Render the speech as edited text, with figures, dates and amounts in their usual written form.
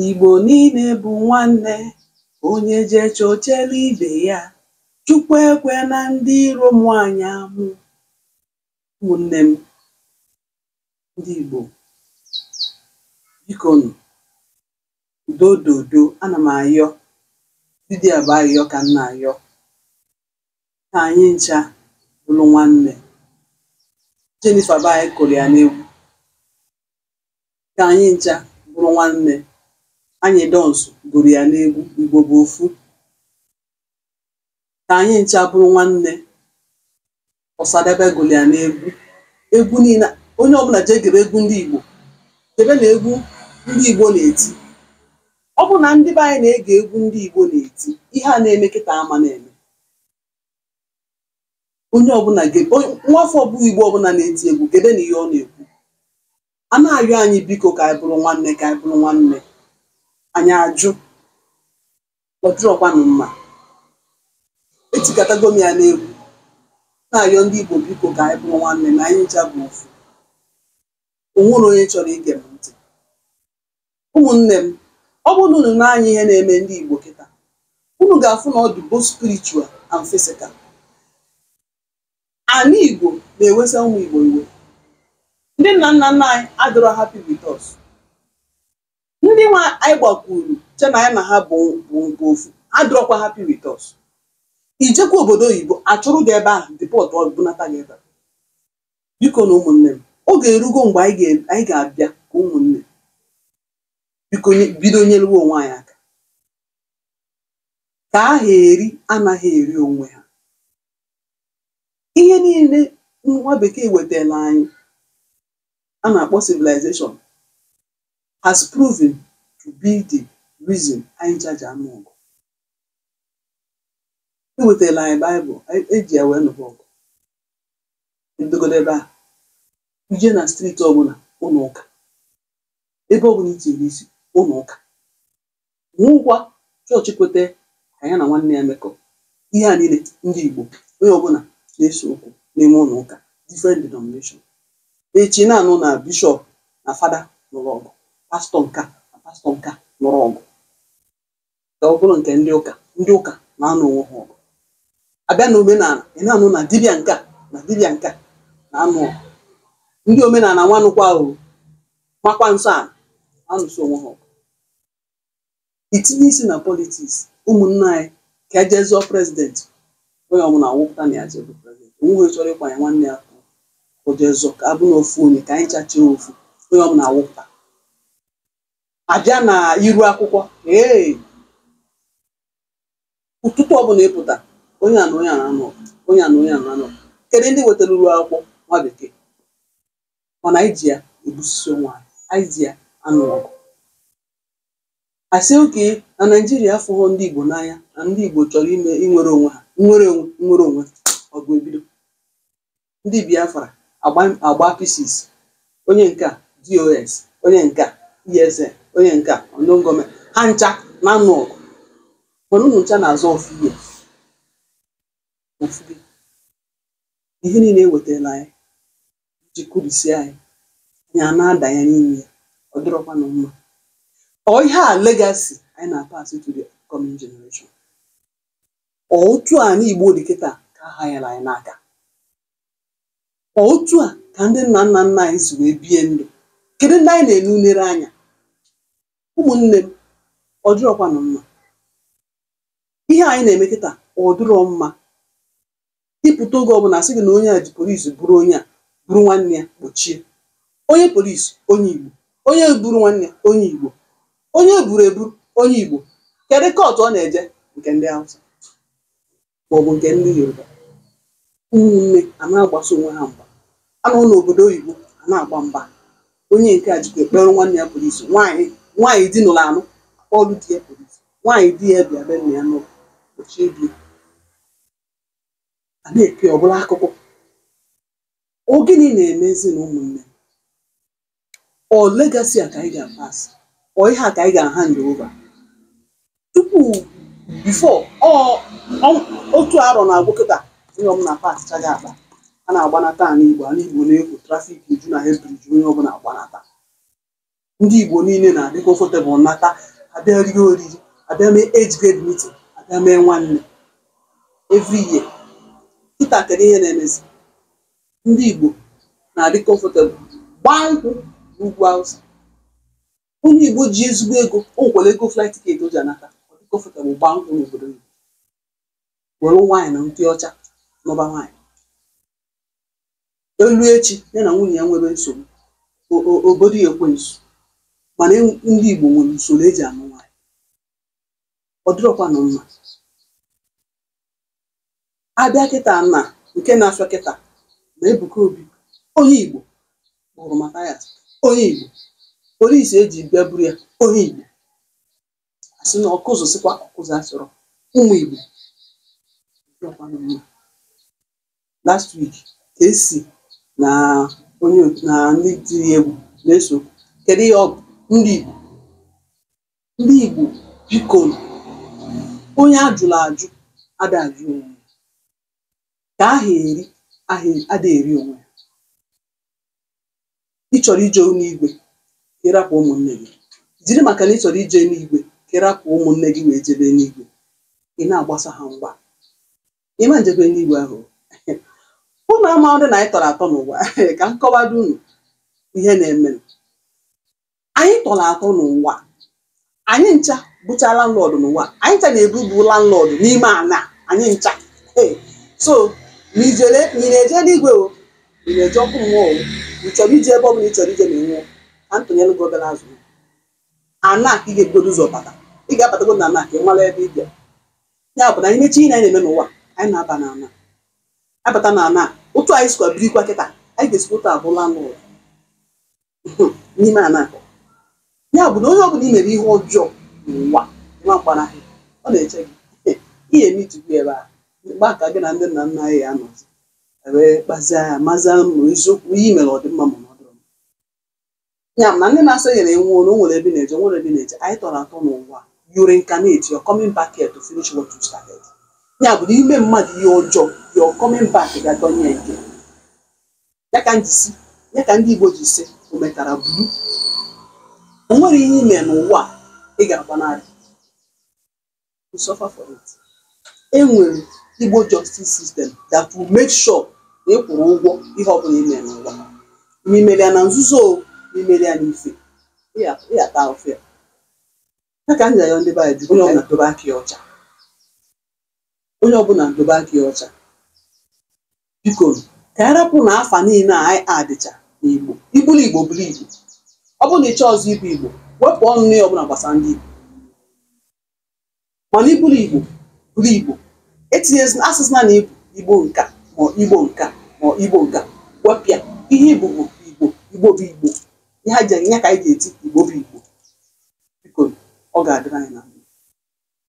Igbo niile bụ nwanne, onye je chochela ibe ya, Chukwu ekwe na ndị iro mụ anyị amụ. Ụmụnne m ndị Igbo, bikonu, udo, ana m ayọ, vidiyo bụ ayọ ka m na-ayọ, ka anyị ncha bụrụ nwanne. Jennifer bụ anyị kụrụ ya n'egwu, ka anyị ncha bụrụ nwanne. Anyị dọnsụ gụrụ ya n'egwu, Igbo bụ ofu. Ka anyị ncha bụrụ nwanne. Ọsadebe gụrụ ya n'egwu. Egwu niile, onye ọbụla je gere egwu ndị Igbo, debe na egwu ndị Igbo na-eti. Ọ bụ na ndị be anyị na-ege egwu ndị Igbo na-eti, ihe a na-eme kịta ama na-eme. Onye ọbụla nwafọ ọbụla Igbo ọbụla na-eti egwu, gede na ihe ọ na-ekwu. A na-ayọ anyị biko ka anyị bụrụ nwanne, ka anyị bụrụ nwanne. Anyị ajụ, ọ dịrọkwanụ mma. Etikatago m ya n'egwu, na-ayọ ndị Igbo biko ka anyị bụrụ nwanne, na anyị ncha bụ ofu. O nwere onye chọrọ ige m ntị. Ụmụnne m, ọ bụrụ na unu na-anya ihe na-eme ndị Igbo kịta, unu ga-afụ na ọ dị both spiritual and physical. Anyị Igbo na-ewesa ụmụ Igbo iwe. Ndị nna nna anyị adịrọ happy with us. Ndị nwa anyị gbakwuru che na anyị na ha bụ ofu, adịrọkwa happy with us. Ijekwa obodo oyibo, achụrụ gị ebe ahụ, deport ọbụnata gị ebe a. Biko na ụmụnne m, oge erugo mgbe anyị ga-abịa ka ụmụnne, biko bido nyelụwa onwe anyị aka. Ka aha eri anaghị eri onwe ha. Ihe niile nwa bekee wetara anyị a na-akpọ civilization has proven to be the reason anyị jaji anụ ọgụ. Ewetara anyị Baịbụl, eji ya wee nụba ọgụ. Ebidogodo ebe a, ije na steeti ọbụla, ụlọ ụka. Ebe ọbụla itiri isi, ụlọ ụka. Nwụkwa chọọchị kwete ka ya na nwanne ya mekọ. Ihe a niile ndị Igbo, onye ọbụla na-eso okwu n'ime ụlọ ụka, different denomination. Echi na-anụ na bishọp na fada lụrụ ọgụ, pastọ nka na pastọ nka lụrụ ọgụ. Ka ọ bụrụ nke ndị ụka na-anụ onwe ha ọgụ. Abịa na omenala, ị na-anụ na dibịa nka na dibịa nka na-anụ ọgụ. Ndị omenala nwanụkwa ahụ makwa nsọ a anụso onwe ha ọgụ. Itinye isi na politiks, ụmụnne anyị ka e jee zụọ prezidenti, onye ọbụla awụpụta na ya jebe prezidenti. Onwe chọrọ ịkwanye nwanne ya o jee zụọ, ka abụ na ofu onye, ka anyị chachie ofu, onye ọbụla awụpụta. Abịa na iru akwụkwọ, ụtụtụ ọbụla ịpụta, onye a na onye a na-anọ, onye a na onye a na-anọ. Kedu ndị wetara uru akwụkwọ? Nwa bekee. Mana anyị ji ya ebusisi onwe anyị, anyị ji ya anụ ọgụ. Asị oke na Naijiria afụghọ ndị Igbo n'anya, na ndị Igbo chọrọ inwere onwe ha, nwere onwe, ọgụ ebido. Ndị Biafra agba pieces, onye nke DOS, onye nke ESN, onye nke ọnụgọme, ha ncha na-anụ ọgụ. Mana ụmụ ncha na-azọ ofu ihe. Ihe niile ewetara anyị ji kụrisia anyị, anyị a na-ada ya n'ime ya, ọ dịrọkwanụ mma. Ọ ihe a legacy anyị na-pass to the coming generation. Otu a n'Igbo dị kịta ka ha nyere anyị n'aka. Otu a ka ndị nna nna nna anyị si wee bie ndụ. Kedu ndị anyị na-enu unere anya? Ụmụnne m, ọ dịrọkwanụ mma. Ihe anyị na-eme kịta ọ dịrọ mma. Ịpụta oge ọbụla asị gị na onye a ji polisi bụrụ onye a, bụrụ nwanne ya, gbochie. Onye polisi, onye Igbo. Onye buru nwanne ya, onye Igbo. Onye eburu onye Igbo. Kedu kọtụ ọ na-eje? Nke ndị Hausa maọbụ nke ndị Yoruba. Ụmụnne a na-agbaso onwe ha mgba. Anọ n'obodo oyibo a na-agba mgba. Onye nke a jikwa ekpere nwanne ya polisi. Nwaanyị di nụrụ anụ, ọrụ di ya polisi. Nwaanyị di ya bịa be nna ya n'ụlọ, gbochie di ya. A na-eke ọbụla akụkọ. O gịnị na-emezi na ụmụnne? Ọ legacy a ka anyị ga-apasị. Ọ ihe a ka anyị ga-hand over. Tupu before otu arọ na-agwụ kịta, onye ọbụla patichaghị akpa. A na-agbanata ala Igbo na-ekwo, trafik eju na Hebriji, onye ọbụla agbanata. Ndị Igbo niile na-adị comfortable nata abịa rie oriri, abịa mee age grade meeting, abịa mee nwanne every year. Kịta kedu ihe na-emezi? Ndị Igbo na-adị comfortable gbaa nkwụ n'ugwu Hausa. Onye Igbo ji ezigbo ego, o nwekwara ego flight ticket o ji anata, ọ dị comfortable gbaa nkwụ n'obodo Igbo, were nwaanyị na ntị ọcha n'ọba nwaanyị. Elu echi ya na nwunye ya nwere nsogbu, obodo ya ekwensu, mana ndị Igbo nwere usoro eji anụ nwaanyị. Ọ dịrọkwanụ mma. Abịa kịta na nke na-afịa kịta na Ebuka Obi, onye Igbo kpụrụ Mathias, onye Igbo, polisi eji bịa buru ya, onye Igbo, asị na ọkụzụ sịkwa ọkụzụ asịrọ, ụmụ Igbo. Dịrọkwanụ mma. Last week ka esi na onye na ndị tiri egwu na-eso, kedu ihe ọ bụ? Ndị Igbo, ndị Igbo biko, onye ajụrụ ajụ ada ajụ onwe ya, ka aha eri ada eri onwe ya. Ị chọrọ ije n'igwe ka ịrapụ ụmụnne gị, jiri maka na ị chọrọ ije n'igwe ka ịrapụ ụmụnne gị wee jebe n'igwe, ị na-agbasa ha mgba, ịma njebe n'igwe ahụ. Ụnụ ama ndị na anyị tọrọ atọ n'ụwa. Ka m kọwado unu ihe na-eme. Anyị tọrọ atọ n'ụwa, anyị ncha bụcha landlord n'ụwa, anyị ncha na-ebubu landlord n'ime ana, anyị ncha. So na na-eje n'igwe o, ị na-eje ọkụ mmụọ o, ị chọrọ ije ebe ọ bụla ị chọrọ ije ma ị nwụọ, ka m tụnyere gị obere azụ. Ana ka ị ga-ebugodo ụzọ bata, ị ga-abatago na ana ka ị mara ebe ị bịa. Ya bụ na anyị mechi ihe anyị na-eme n'ụwa, anyị na-aba na ana. Abata na ana, otu anyị sikwa birikwa kịta, anyị ga-esikwa otu abụ landlord n'ime ana. Ya bụ na onye ọbụla ị mere ihe ọjọọ n'ụwa, nwa mkpanahị, ọ na-eche gị ihe eme itupu ebe a. Mgbe aka gị na ndị nna nna anyị anọzi wee kpazie ya, mazia ma eziokwu ihe mere ọ dị mma ma ọ dịrọ mma. Ya na ndị na-asọ nyere enwe na o nwere ebe na-eje, nwere ebe na-eje. Anyị tọrọ atọ n'ụwa, you reincarnate, you're coming back here to finish what you started. Ya bụ na ime mmadụ ihe ọjọọ, you're coming back ga-adọnye nke. Ya ka ndị Igbo ji sị, o metara buru. O nwere ihe ime n'ụwa ị ga-agbanarị. You suffer for it. E nwere Igbo justice system that will make sure na ị kwụrụ ụgwọ ihe ọ bụla ime n'ụwa. Ma imere ya na nzuzo, ma imere ya n'ife, ị ata ofe ya. Ya ka m ji ayọ ndị be anyị, onye ọbụla dobe aka ya ọcha. Onye ọbụla dobe aka ya ọcha. Biko, ka anyị rapụ na afa niile a anyị adịcha n'Igbo. Ibulu Igbo bụrụ Igbo. Ọ bụrụ na ị chọọ ọzọ ịbụ Igbo, wepụ ọnụ na ya ọbụla gbasara ndị Igbo. Mana ibulu Igbo bụrụ Igbo, etinyezi asụsụ na Igbo, Igbo nka ma Igbo nka ma Igbo nka, wepịa ihe Igbo bụ Igbo, Igbo bụ Igbo. Ihe a ji ya ka anyị ga-eti Igbo bụ Igbo. Biko, ọ ga-adịrị anyị na mma.